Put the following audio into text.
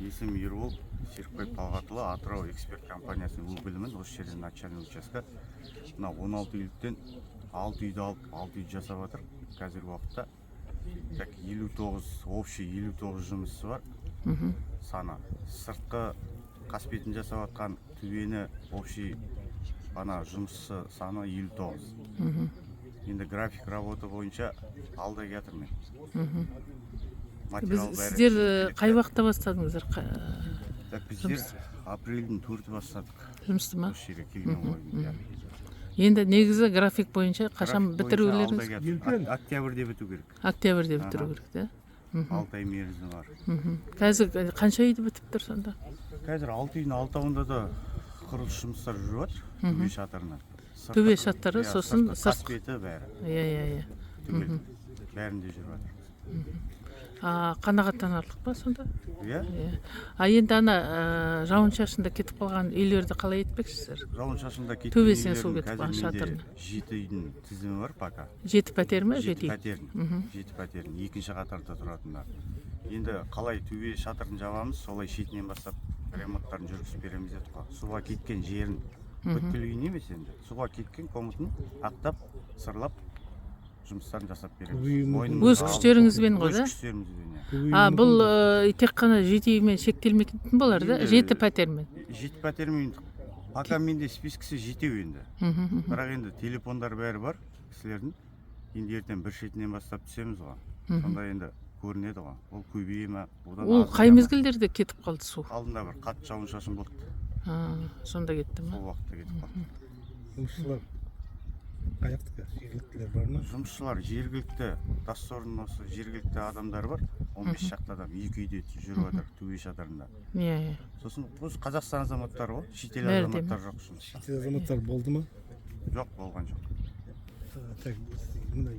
Есім Ербол, Серікбай Талғатұлы, Атырау эксперт компаниясының өкілімін. Осы жерден начальный участка. Мына 16 үйліктен 6 үйді алып, 6 үйді жасап жатыр. Қазіргі уақытта 59, общий 59 жұмысы бар. Саны. Сыртқы қасбетін жасап жатқан төбені общий ана жұмысы саны 59. Енді график работа бойынша алда жатырмын. Сіздер қай уақытта бастадыңыздар? Біздер апрельдің 4-і бастадық. Жұмысты ма? Осы жерге келген ойын. Енді негізі график бойынша қашан бітірулеріңіз? Октябрьде біту керек. Октябрьде бітіру керек, да? 6 ай мерзімі бар. Қазір қанша үйді бітіп тұр сонда? Қазір 6 үйдің 6-ауында да құрылыс жұмыстар жүріп жатыр. Төбе шатырынан. Төбе шатыры, сосын қасбеті бәрі. Иә. Бәрінде жүріп жатыр. Қанағаттанарлық па сонда? Иә. Енді ана жауын шашында кетіп қалған үйлерді қалай етпексіздер? Жауын шашында кеткен Төбесіне су кетіп қалған қазір шатырын. менде 7 үйдің тізімі бар пока. 7 пәтер ме? 7 пәтердің екінші қатарда тұратындар. Енді қалай төбе шатырын жабамыз, солай шетінен бастап ремонттарын жүргізіп береміз дедік қой. Суға кеткен жерін бүткіл үйін емес енді. Суға кеткен комнатын ақтап, сырлап жұмыстарын жасап береміз. Өз күштеріңізбен ғой, да? Өз күштерімізбен. Бұл тек қана 7 үймен шектелмейтін болар, да? 7 пәтермен. 7 пәтермен. Пока менде спискісі 7 енді. Бірақ енді телефондар бәрі бар кісілердің. Енді ертең бір шетінен бастап түсеміз ғой. Сонда енді көрінеді ғой. Ол көбейе ма? Ол қай мезгілдерде кетіп қалды су? Алдында бір қатты жауын шашын болды. Сонда кетті ма? Сол уақытта кетіп қалды. Жұмысшылар қаяқтікі? Жергіліктілер бар ма? Жұмысшылар жергілікті, доссорын осы жергілікті адамдар бар. 15 шақты адам 2 үйде жүріп жатыр төбе шатырында. Иә. Сосын осы Қазақстан азаматтары ғой, шетел азаматтар жоқ жұмыста. Шетел азаматтар болды ма? Жоқ, болған жоқ. Так, мына